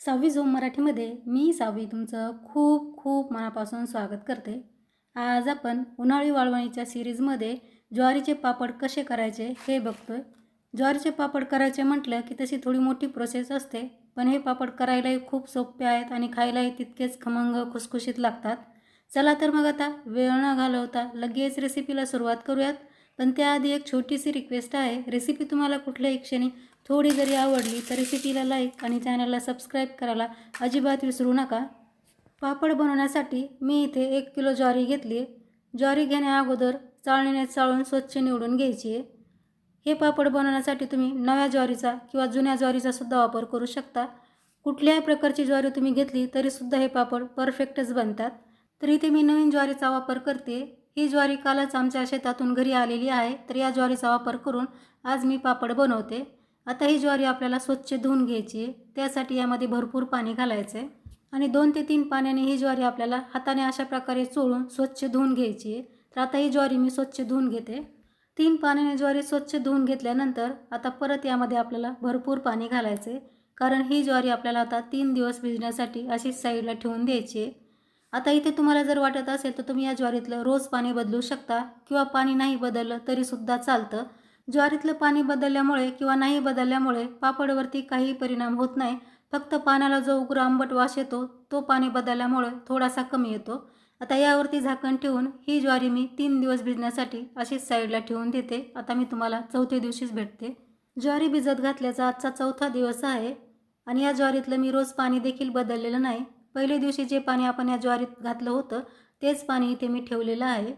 6वी zoom मराठीमध्ये मी सावी तुमचं खूप खूप मनापासून स्वागत करते. आज आपण उन्हाळी वाळवणीच्या सिरीजमध्ये ज्वारीचे पापड कसे करायचे हे बघतोय. ज्वारीचे पापड करायचे म्हटलं की तशी थोडी मोठी प्रोसेस असते, पण हे पापड करायलाही खूप सोपे आहेत आणि खायलाही तितकेच खमंग खुसखुशीत लागतात. चला तर मग आता वेळ न घालवता लगेच रेसिपीला सुरुवात करूयात. पण त्याआधी एक छोटीशी रिक्वेस्ट आहे. रेसिपी तुम्हाला कुठल्याही क्षणी थोडी जरी आवडली तर रेसिपीला लाईक आणि चॅनलला सबस्क्राईब करायला अजिबात विसरू नका. पापड बनवण्यासाठी मी इथे 1 किलो ज्वारी घेतली आहे. ज्वारी घेण्याअगोदर चाळणीने चाळून स्वच्छ निवडून घ्यायची आहे. हे पापड बनवण्यासाठी तुम्ही नव्या ज्वारीचा किंवा जुन्या ज्वारीचा सुद्धा वापर करू शकता. कुठल्याही प्रकारची ज्वारी तुम्ही घेतली तरीसुद्धा हे पापड परफेक्टच बनतात. तर इथे मी नवीन ज्वारीचा वापर करते. ही ज्वारी कालच आमच्या शेतातून घरी आलेली आहे, तर या ज्वारीचा वापर करून आज मी पापड बनवते. आता ही ज्वारी आपल्याला स्वच्छ धुवून घ्यायची आहे. त्यासाठी यामध्ये भरपूर पाणी घालायचं आहे आणि 2 ते 3 पाण्याने ही ज्वारी आपल्याला हाताने अशा प्रकारे चोळून स्वच्छ धुवून घ्यायची आहे. तर आता ही ज्वारी मी स्वच्छ धुवून घेते. 3 पाण्याने ज्वारी स्वच्छ धुवून घेतल्यानंतर आता परत यामध्ये आपल्याला भरपूर पाणी घालायचं आहे, कारण ही ज्वारी आपल्याला आता 3 दिवस भिजण्यासाठी अशीच साईडला ठेवून द्यायची आहे. आता इथे तुम्हाला जर वाटत असेल तर तुम्ही या ज्वारीतलं रोज पाणी बदलू शकता किंवा पाणी नाही बदललं तरीसुद्धा चालतं. ज्वारीतलं पाणी बदलल्यामुळे किंवा नाही बदलल्यामुळे पापडवरती काही परिणाम होत नाही. फक्त पाण्याला जो उग्र आंबट वास येतो तो पाणी बदलल्यामुळे थोडासा कमी येतो. आता यावरती झाकण ठेवून ही ज्वारी मी 3 दिवस भिजण्यासाठी अशीच साईडला ठेवून देते. आता मी तुम्हाला चौथ्या दिवशीच भेटते. ज्वारी भिजत घातल्याचा आजचा 4था दिवस आहे आणि या ज्वारीतलं मी रोज पाणी देखील बदललेलं नाही. पहिल्या दिवशी जे पाणी आपण या ज्वारीत घातलं होतं तेच पाणी इथे मी ठेवलेलं आहे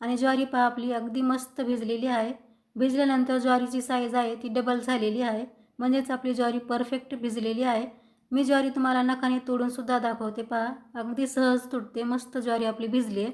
आणि ज्वारी पहा आपली अगदी मस्त भिजलेली आहे. भिजल्यानंतर ज्वारीची साईज आहे ती डबल झालेली आहे, म्हणजेच आपली ज्वारी परफेक्ट भिजलेली आहे. मी ज्वारी तुम्हाला नखाने तोडूनसुद्धा दाखवते. पहा अगदी सहज तुटते. मस्त ज्वारी आपली भिजली आहे.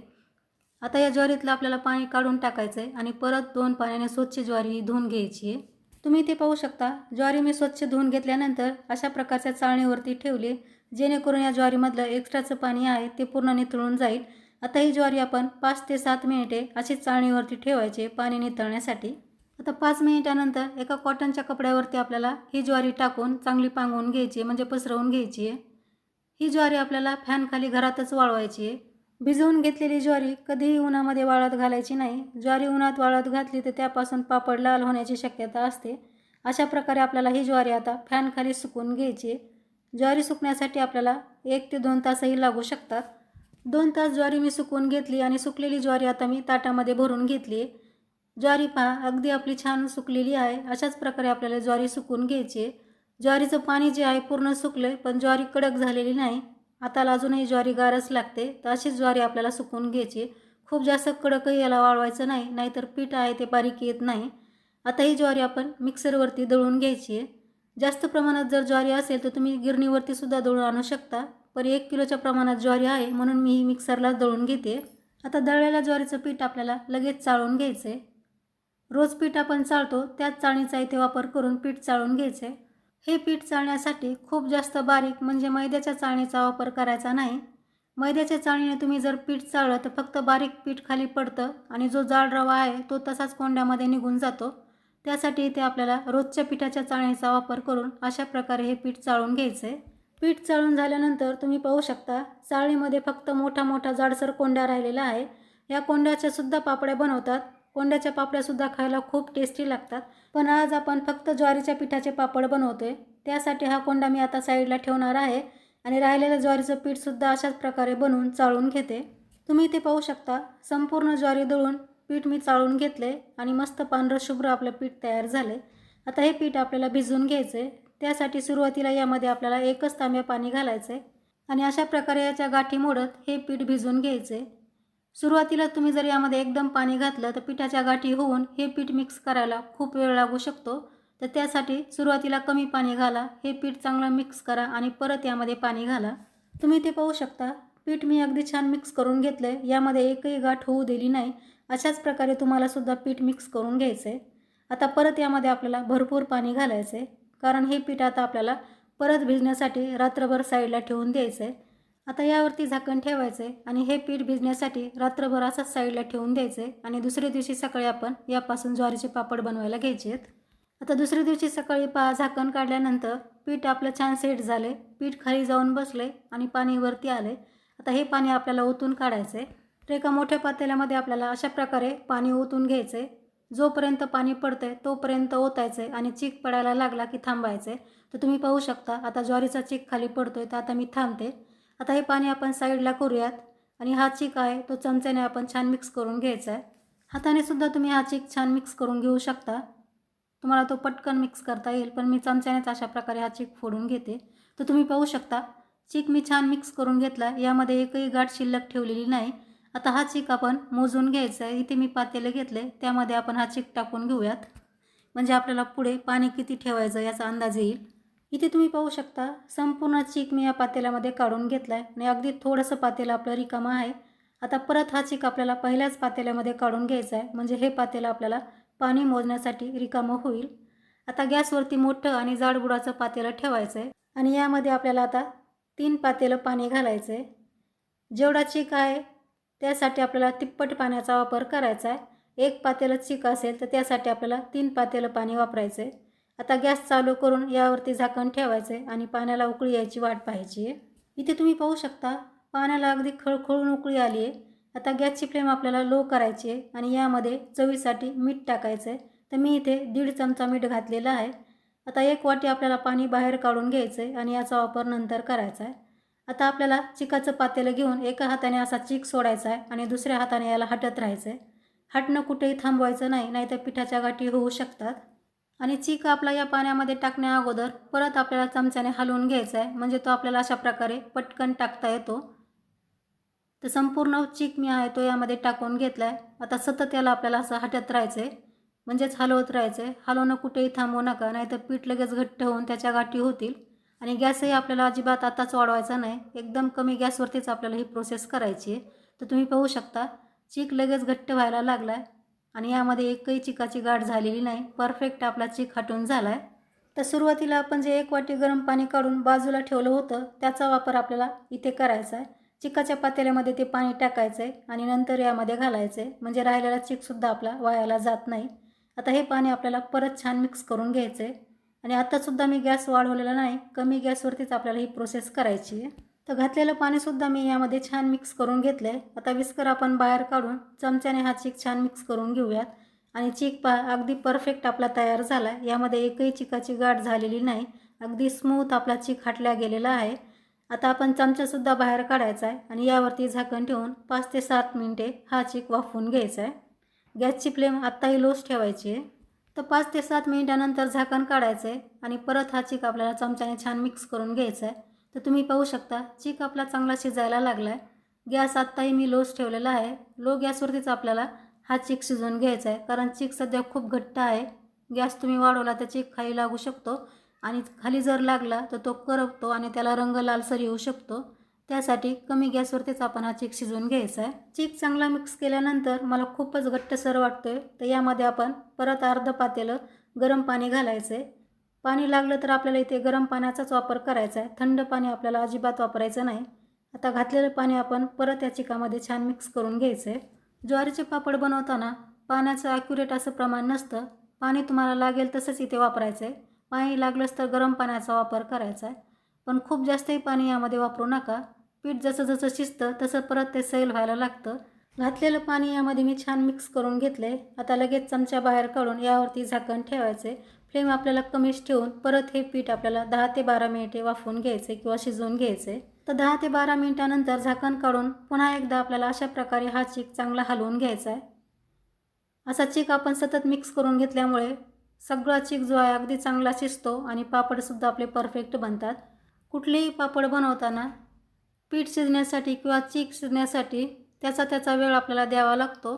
आता या ज्वारीतलं आपल्याला पाणी काढून टाकायचं आहे आणि परत 2 पाण्याने स्वच्छ ज्वारी धुवून घ्यायची आहे. तुम्ही इथे पाहू शकता ज्वारी मी स्वच्छ धुवून घेतल्यानंतर अशा प्रकारच्या चाळणीवरती ठेवली, जेणेकरून या ज्वारीमधलं एक्स्ट्राचं पाणी आहे ते पूर्ण निथळून जाईल. आता ही ज्वारी आपण 5 ते 7 मिनिटे अशीच चाळणीवरती ठेवायची पाणी निथळण्यासाठी. आता 5 मिनिटानंतर एका कॉटनच्या कपड्यावरती आपल्याला ही ज्वारी टाकून चांगली पांगवून घ्यायची आहे, म्हणजे पसरवून घ्यायची आहे. ही ज्वारी आपल्याला फॅनखाली घरातच वाळवायची आहे. भिजवून घेतलेली ज्वारी कधीही उन्हामध्ये वाळत घालायची नाही. ज्वारी उन्हात वाळत घातली तर त्यापासून पापड लाल होण्याची शक्यता असते. अशा प्रकारे आपल्याला ही ज्वारी आता फॅनखाली सुकवून घ्यायची आहे. ज्वारी सुकण्यासाठी आपल्याला 1 ते 2 तासही लागू शकतात. 2 तास ज्वारी मी सुकवून घेतली आणि सुकलेली ज्वारी आता मी ताटामध्ये भरून घेतली आहे. ज्वारी पहा अगदी आपली छान सुकलेली आहे. अशाच प्रकारे आपल्याला ज्वारी सुकवून घ्यायची आहे. ज्वारीचं पाणी जे आहे पूर्ण सुकलं, पण ज्वारी कडक झालेली नाही. हाताला अजूनही ज्वारी गारच लागते, तर अशीच ज्वारी आपल्याला सुकवून घ्यायची. खूप जास्त कडकही याला वाळवायचं नाही, नाहीतर पीठ आहे ते बारीक येत नाही. आता ही ज्वारी आपण मिक्सरवरती दळून घ्यायची आहे. जास्त प्रमाणात जर ज्वारी असेल तर तुम्ही गिरणीवरती सुद्धा दळून आणू शकता, पण 1 किलोच्या प्रमाणात ज्वारी आहे म्हणून मी ही मिक्सरला दळून घेते. आता दळलेल्या ज्वारीचं पीठ आपल्याला लगेच चाळून घ्यायचं आहे. रोज पीठ आपण चाळतो त्याच चाळणीचा इथे वापर करून पीठ चाळून घ्यायचे. हे पीठ चाळण्यासाठी खूप जास्त बारीक म्हणजे मैद्याच्या चाळणीचा वापर करायचा नाही. मैद्याच्या चाळणीने तुम्ही जर पीठ चाळलं तर फक्त बारीक पीठ खाली पडतं आणि जो जाड रवा आहे तो तसाच कोंड्यामध्ये निघून जातो. त्यासाठी इथे आपल्याला रोजच्या पिठाच्या चाळणीचा वापर करून अशा प्रकारे हे पीठ चाळून घ्यायचं आहे. पीठ चाळून झाल्यानंतर तुम्ही पाहू शकता चाळणीमध्ये फक्त मोठा मोठा जाडसर कोंड्या राहिलेला आहे. या कोंड्याच्या सुद्धा पापड्या बनवतात. कोंड्याच्या पापड्यासुद्धा खायला खूप टेस्टी लागतात. पण आज आपण फक्त ज्वारीच्या पिठाचे पापड बनवतोय, त्यासाठी हा कोंडा मी आता साईडला ठेवणार आहे आणि राहिलेलं ज्वारीचं पीठसुद्धा अशाच प्रकारे बनवून चाळून घेते. तुम्ही इथे पाहू शकता संपूर्ण ज्वारी दळून पीठ मी चाळून घेतले आणि मस्त पांढरं शुभ्र आपलं पीठ तयार झाले. आता हे पीठ आपल्याला भिजवून घ्यायचं आहे. त्यासाठी सुरुवातीला यामध्ये आपल्याला 1च तांब्या पाणी घालायचं आहे आणि अशा प्रकारे याच्या गाठी मोडत हे पीठ भिजवून घ्यायचं आहे. सुरुवातीला तुम्ही जर यामध्ये एकदम पाणी घातलं तर पिठाच्या गाठी होऊन हे पीठ मिक्स करायला खूप वेळ लागू शकतो. तर त्यासाठी सुरुवातीला कमी पाणी घाला, हे पीठ चांगलं मिक्स करा आणि परत यामध्ये पाणी घाला. तुम्ही ते पाहू शकता पीठ मी अगदी छान मिक्स करून घेतलं आहे. यामध्ये एकही गाठ होऊ दिली नाही. अशाच प्रकारे तुम्हाला सुद्धा पीठ मिक्स करून घ्यायचं आहे. आता परत यामध्ये आपल्याला भरपूर पाणी घालायचं आहे, कारण हे पीठ आता आपल्याला परत भिजण्यासाठी रात्रभर साईडला ठेवून द्यायचं आहे. आता यावरती झाकण ठेवायचं आहे आणि हे पीठ भिजण्यासाठी रात्रभर असंच साईडला ठेवून द्यायचं आहे आणि दुसऱ्या दिवशी सकाळी आपण यापासून ज्वारीचे पापड बनवायला घ्यायचे आहेत. आता दुसऱ्या दिवशी सकाळी झाकण काढल्यानंतर पीठ आपलं छान सेट झाले, पीठ खाली जाऊन बसले आणि पाणी वरती आले. आता हे पाणी आपल्याला ओतून काढायचं आहे. तर एका मोठ्या पातेल्यामध्ये आपल्याला अशा प्रकारे पाणी ओतून घ्यायचं आहे. जोपर्यंत पाणी पडतंय तोपर्यंत ओतायचं आहे आणि चीक पडायला लागला की थांबायचं आहे. तर तुम्ही पाहू शकता आता ज्वारीचा चीक खाली पडतोय, तर आता मी थांबते. आता हे पाणी आपण साईडला करूयात आणि हा चीक आहे तो चमच्याने आपण छान मिक्स करून घ्यायचा आहे. हाताने सुद्धा तुम्ही हा चीक छान मिक्स करून घेऊ शकता. तुम्हाला तो पटकन मिक्स करता येईल, पण मी चमच्यानेच अशा प्रकारे हा चीक फोडून घेते. तर तुम्ही पाहू शकता चीक मी छान मिक्स करून घेतला, यामध्ये एकही गाठ शिल्लक ठेवलेली नाही. आता हा चीक आपण मोजून घ्यायचा आहे. इथे मी पातेले घेतले, त्यामध्ये आपण हा चीक टाकून घेऊयात, म्हणजे आपल्याला पुढे पाणी किती ठेवायचं याचा अंदाज येईल. इथे तुम्ही पाहू शकता संपूर्ण चीक मी या पातेल्यामध्ये काढून घेतला आहे आणि अगदी थोडंसं पातेलं आपलं रिकामं आहे. आता परत हा चीक आपल्याला पहिल्याच पातेल्यामध्ये काढून घ्यायचा आहे, म्हणजे हे पातेलं आपल्याला पाणी मोजण्यासाठी रिकामं होईल. आता गॅसवरती मोठं आणि जाडबुडाचं पातेलं ठेवायचं आहे आणि यामध्ये आपल्याला आता 3 पातेलं पाणी घालायचं आहे. जेवढा चीक आहे त्यासाठी आपल्याला तिप्पट पाण्याचा वापर करायचा आहे. 1 पातेलं चीक असेल तर त्यासाठी आपल्याला 3 पातेलं पाणी वापरायचं आहे. आता गॅस चालू करून यावरती झाकण ठेवायचं आहे आणि पाण्याला उकळी यायची वाट पाहायची आहे. इथे तुम्ही पाहू शकता पाण्याला अगदी खळखळून उकळी आली आहे. आता गॅसची फ्लेम आपल्याला लो करायची आहे आणि यामध्ये चवीसाठी मीठ टाकायचं आहे. तर मी इथे 1.5 चमचा मीठ घातलेलं आहे. आता 1 वाटी आपल्याला पाणी बाहेर काढून घ्यायचं आहे आणि याचा वापर नंतर करायचा आहे. आता आपल्याला चिकाचं पातेलं घेऊन एका हाताने असा चीक सोडायचा आहे आणि दुसऱ्या हाताने याला हटत राहायचं आहे. हटणं कुठेही थांबवायचं नाही, नाहीतर पिठाच्या गाठी होऊ शकतात. आणि चीक आपला या पाण्यामध्ये टाकण्या अगोदर परत आपल्याला चमच्याने हलवून घ्यायचा आहे, म्हणजे तो आपल्याला अशा प्रकारे पटकन टाकता येतो. तर संपूर्ण चीक मी आहे तो यामध्ये टाकून घेतला आहे. आता सतत याला आपल्याला असं हटत राहायचं आहे, म्हणजेच हलवत राहायचं आहे. हलवणं कुठेही थांबवू नका, नाहीतर पीठ लगेच घट्ट होऊन त्याच्या गाठी होतील. आणि गॅसही आपल्याला अजिबात आताच वाढवायचा नाही, एकदम कमी गॅसवरतीच आपल्याला ही प्रोसेस करायची आहे. तर तुम्ही पाहू शकता चीक लगेच घट्ट व्हायला लागला आहे आणि यामध्ये एकही चिकाची गाठ झालेली नाही. परफेक्ट आपला चीक हटून झाला आहे. तर सुरुवातीला आपण जे 1 वाटी गरम पाणी काढून बाजूला ठेवलं होतं त्याचा वापर आपल्याला इथे करायचा आहे. चिकाच्या पातेल्यामध्ये ते पाणी टाकायचं आहे आणि नंतर यामध्ये घालायचं आहे, म्हणजे राहिलेला चिकसुद्धा आपला वायाला जात नाही. आता हे पाणी आपल्याला परत छान मिक्स करून घ्यायचं आहे आणि आतासुद्धा मी गॅस वाढवलेला नाही, कमी गॅसवरतीच आपल्याला ही प्रोसेस करायची आहे. तर घातलेलं पाणीसुद्धा मी यामध्ये छान मिक्स करून घेतलं आहे. आता विस्कर आपण बाहेर काढून चमच्याने हा चीक छान मिक्स करून घेऊयात आणि चीक पहा अगदी परफेक्ट आपला तयार झाला आहे. यामध्ये एकही चिकाची गाठ झालेली नाही, अगदी स्मूथ आपला चीक हटला गेलेला आहे. आता आपण चमचासुद्धा बाहेर काढायचा आहे आणि यावरती झाकण ठेवून 5 ते 7 मिनिटे हा चीक वाफवून घ्यायचा आहे. गॅसची फ्लेम आत्ताही लोच ठेवायची आहे. तर 5 ते 7 मिनिटानंतर झाकण काढायचं आहे आणि परत हा चीक आपल्याला चमच्याने छान मिक्स करून घ्यायचा आहे. तर तुम्ही पाहू शकता चीक आपला चांगला शिजायला लागला आहे. गॅस आत्ताही मी लोच ठेवलेला आहे. लो गॅसवरतीच आपल्याला हा चीक शिजवून घ्यायचा आहे, कारण चीक सध्या खूप घट्ट आहे. गॅस तुम्ही वाढवला तर चीक खाली लागू शकतो आणि खाली जर लागला तर तो करपतो आणि त्याला रंग लालसर येऊ शकतो. त्यासाठी कमी गॅसवरतीच आपण हा चीक शिजवून घ्यायचा आहे. चीक चांगला मिक्स केल्यानंतर मला खूपच घट्टसर वाटतोय, तर यामध्ये आपण परत अर्ध पातेलं गरम पाणी घालायचं आहे. पाणी लागलं तर आपल्याला इथे गरम पाण्याचाच वापर करायचा आहे, थंड पाणी आपल्याला अजिबात वापरायचं नाही. आता घातलेलं पाणी आपण परत या चिकामध्ये छान मिक्स करून घ्यायचं आहे. ज्वारीचे पापड बनवताना पाण्याचं ॲक्युरेट असं प्रमाण नसतं. पाणी तुम्हाला लागेल तसंच इथे वापरायचं आहे. पाणी लागलंच तर गरम पाण्याचा वापर करायचा आहे, पण खूप जास्तही पाणी यामध्ये वापरू नका. पीठ जसं जसं शिजतं तसं परत ते सैल व्हायला लागतं. घातलेलं पाणी यामध्ये मी छान मिक्स करून घेतले. आता लगेच चमचा बाहेर काढून यावरती झाकण ठेवायचे. फ्लेम आपल्याला कमीच ठेवून परत हे पीठ आपल्याला 10 ते 12 मिनिटे वाफवून घ्यायचे किंवा शिजवून घ्यायचे. तर 10 ते 12 मिनिटानंतर झाकण काढून पुन्हा एकदा आपल्याला अशा प्रकारे हा चीक चांगला हलवून घ्यायचा आहे. असा चीक आपण सतत मिक्स करून घेतल्यामुळे सगळा चीक जो आहे अगदी चांगला शिजतो आणि पापडसुद्धा आपले परफेक्ट बनतात. कुठलेही पापड बनवताना पीठ शिजण्यासाठी किंवा चीक शिजण्यासाठी त्याचा वेळ आपल्याला द्यावा लागतो.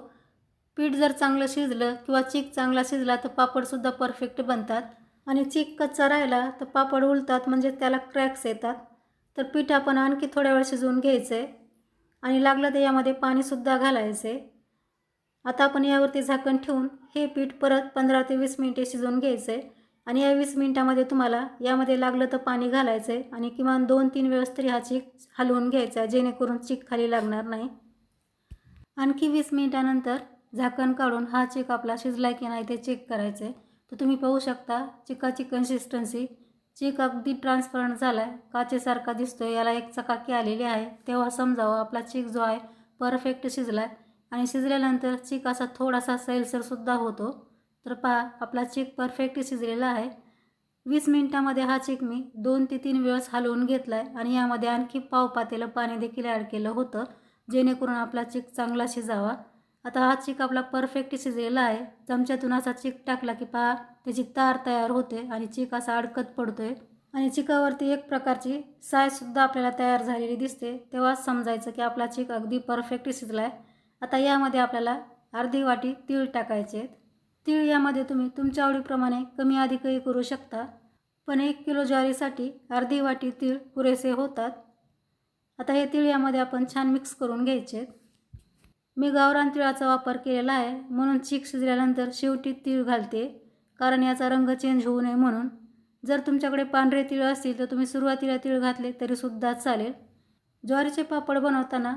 पीठ जर चांगलं शिजलं किंवा चीक चांगला शिजला तर पापडसुद्धा परफेक्ट बनतात आणि चीक कच्चा राहिला तर पापड उलतात, म्हणजे त्याला क्रॅक्स येतात. तर पीठ आपण आणखी थोड्या वेळ शिजवून घ्यायचं आहे आणि लागलं तर यामध्ये पाणीसुद्धा घालायचं आहे. आता आपण यावरती झाकण ठेवून हे पीठ परत 15 ते 20 मिनिटे शिजवून घ्यायचं आहे आणि या 20 मिनिटामध्ये तुम्हाला यामध्ये लागलं तर पाणी घालायचं आहे आणि किमान 2-3 वेळेस तरी हा चीक हलवून घ्यायचा आहे, जेणेकरून चीक खाली लागणार नाही. आणखी 20 मिनिटानंतर झाकण काढून हा चीक आपला शिजला की नाही ते चेक करायचं आहे. तर तुम्ही पाहू शकता चिकाची कन्सिस्टन्सी, चिक अगदी ट्रान्सपरंट झाला आहे, काचेसारखा दिसतोय. याला एक चकाकी आलेली आहे, तेव्हा समजावं आपला चिक जो आहे परफेक्ट शिजला आहे. आणि शिजल्यानंतर चिक असा थोडासा सैलसरसुद्धा होतो. तर पहा आपला चिक परफेक्ट शिजलेला आहे. 20 मिनिटामध्ये हा चिक मी 2 ते 3 वेळेस हलवून घेतला आहे आणि यामध्ये आणखी पाव पातेलं पाणी देखील ॲड केलं होतं, जेणेकरून आपला चिक चांगला शिजावा. आता हा चिक आपला परफेक्ट शिजलेला आहे. चमच्यातून असा चिक टाकला की पहा त्याची तार तयार होते आणि चिक असा अडकत पडतोय आणि चिकावरती एक प्रकारची सायसुद्धा आपल्याला तयार झालेली दिसते. तेव्हाच समजायचं की आपला चिक अगदी परफेक्ट शिजला आहे. आता यामध्ये आपल्याला अर्धी वाटी तीळ टाकायचे आहेत. तीळ यामध्ये तुम्ही तुमच्या आवडीप्रमाणे कमी अधिकही करू शकता, पण 1 किलो ज्वारीसाठी अर्धी वाटी तीळ पुरेसे होतात. आता हे तीळ यामध्ये आपण छान मिक्स करून घ्यायचे आहेत. मी गावरान तिळाचा वापर केलेला आहे, म्हणून चिक शिजल्यानंतर शेवटी तीळ घालते, कारण याचा रंग चेंज होऊ नये म्हणून. जर तुमच्याकडे पांढरे तीळ असतील तर तुम्ही सुरुवातीला तीळ घातले तरीसुद्धा चालेल. ज्वारीचे पापड बनवताना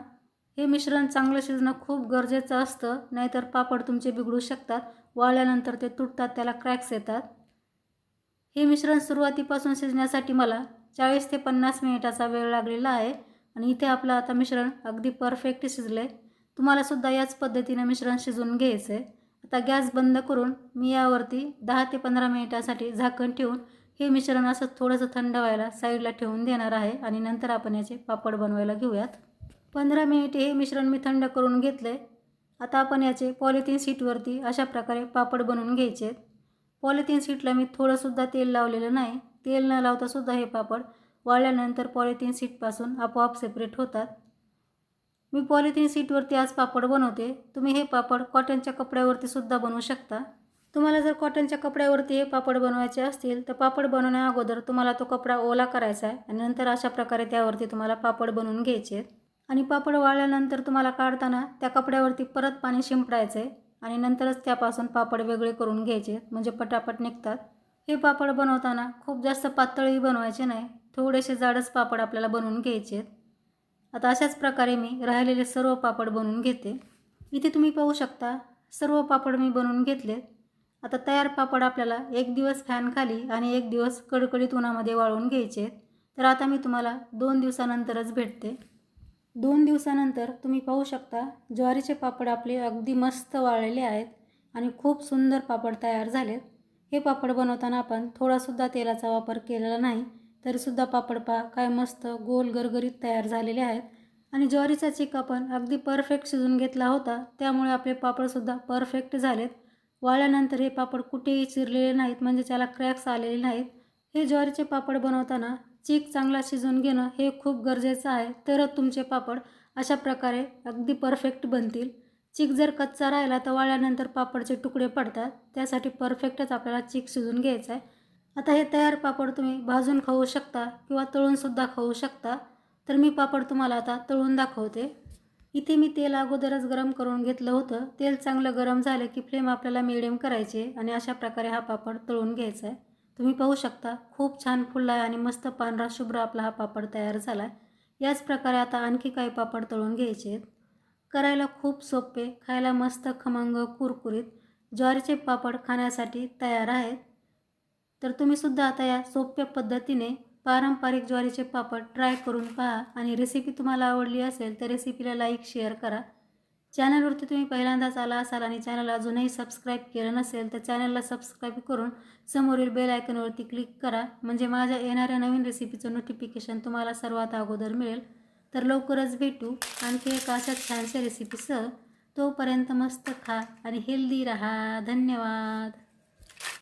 हे मिश्रण चांगलं शिजणं खूप गरजेचं असतं, नाहीतर पापड तुमचे बिघडू शकतात. वाळल्यानंतर ते तुटतात, त्याला क्रॅक्स येतात. हे मिश्रण सुरुवातीपासून शिजण्यासाठी मला 40 ते 50 मिनिटाचा वेळ लागलेला आहे आणि इथे आपलं आता मिश्रण अगदी परफेक्ट शिजलं आहे. तुम्हालासुद्धा याच पद्धतीनं मिश्रण शिजवून घ्यायचं आहे. आता गॅस बंद करून मी यावरती 10 ते 15 मिनिटासाठी झाकण ठेवून हे मिश्रण असं थोडंसं थंड व्हायला साईडला ठेवून देणार आहे आणि नंतर आपण याचे पापड बनवायला घेऊयात. 15 मिनिटे हे मिश्रण मी थंड करून घेतले. आता आपण याचे पॉलिथिन शीटवरती अशा प्रकारे पापड बनवून घ्यायचे आहेत. पॉलिथिन शीटला मी थोडंसुद्धा तेल लावलेलं नाही. तेल न लावतासुद्धा हे पापड वाळल्यानंतर पॉलिथिन शीटपासून आपोआप सेपरेट होतात. मी पॉलिथिन शीटवरती आज पापड बनवते. तुम्ही हे पापड कॉटनच्या कपड्यावरती सुद्धा बनवू शकता. तुम्हाला जर कॉटनच्या कपड्यावरती हे पापड बनवायचे असतील तर पापड बनवण्या अगोदर तुम्हाला तो कपडा ओला करायचा आहे आणि नंतर अशा प्रकारे त्यावरती तुम्हाला पापड बनवून घ्यायचे आहेत. आणि पापड वाळल्यानंतर तुम्हाला काढताना त्या कपड्यावरती परत पाणी शिंपडायचं आहे आणि नंतरच त्यापासून पापड वेगळे करून घ्यायचे, म्हणजे पटापट निघतात. हे पापड बनवताना खूप जास्त पातळही बनवायचे नाही, थोडेसे जाडच पापड आपल्याला बनवून घ्यायचे आहेत. आता अशाच प्रकारे मी राहिलेले सर्व पापड बनवून घेते. इथे तुम्ही पाहू शकता सर्व पापड मी बनवून घेतलेत. आता तयार पापड आपल्याला 1 दिवस फॅन खाली आणि 1 दिवस कडकडीत उन्हामध्ये वाळवून घ्यायचे आहेत. तर आता मी तुम्हाला 2 दिवसानंतरच भेटते. 2 दिवसानंतर तुम्ही पाहू शकता ज्वारीचे पापड आपले अगदी मस्त वाळलेले आहेत आणि खूप सुंदर पापड तयार झालेत. हे पापड बनवताना आपण थोडासुद्धा तेलाचा वापर केलेला नाही, तरीसुद्धा पापड पहा काय मस्त गोल गरगरीत तयार झालेले आहेत. आणि ज्वारीचा चिक आपण अगदी परफेक्ट शिजून घेतला होता, त्यामुळे आपले पापडसुद्धा परफेक्ट झालेत. वाळल्यानंतर हे पापड कुठेही चिरलेले नाहीत, म्हणजे त्याला क्रॅक्स आलेले नाहीत. हे ज्वारीचे पापड बनवताना चिक चांगला शिजून घेणं हे खूप गरजेचं आहे, तरच तुमचे पापड अशा प्रकारे अगदी परफेक्ट बनतील. चिक जर कच्चा राहिला तर वाळल्यानंतर पापडचे तुकडे पडतात. त्यासाठी परफेक्टच आपल्याला चिक शिजून घ्यायचा आहे. आता हे तयार पापड तुम्ही भाजून खाऊ शकता किंवा तळूनसुद्धा खाऊ शकता. तर मी पापड तुम्हाला आता तळून दाखवते. इथे मी तेल अगोदरच गरम करून घेतलं होतं. तेल चांगलं गरम झालं की फ्लेम आपल्याला मिडियम करायची आणि अशा प्रकारे हा पापड तळून घ्यायचा आहे. तुम्ही पाहू शकता खूप छान फुलला आहे आणि मस्त पांढरा शुभ्र आपला हा पापड तयार झाला आहे. याच प्रकारे आता आणखी काही पापड तळून घ्यायचे आहेत. करायला खूप सोपे, खायला मस्त खमंग कुरकुरीत ज्वारीचे पापड खाण्यासाठी तयार आहेत. तर तुम्हीसुद्धा आता या सोप्या पद्धतीने पारंपरिक ज्वारीचे पापड ट्राय करून पहा आणि रेसिपी तुम्हाला आवडली असेल तर रेसिपीला लाईक शेअर करा. चॅनलवरती तुम्ही पहिल्यांदाच आला असाल आणि चॅनल अजूनही सबस्क्राईब केलं नसेल तर चॅनलला सबस्क्राईब करून समोरील बेल आयकॉनवरती क्लिक करा, म्हणजे माझ्या येणाऱ्या नवीन रेसिपीचं नोटिफिकेशन तुम्हाला सर्वात अगोदर मिळेल. तर लवकरच भेटू आणखी एका अशाच छानशा रेसिपीसह. तोपर्यंत मस्त खा आणि हेल्दी राहा. धन्यवाद.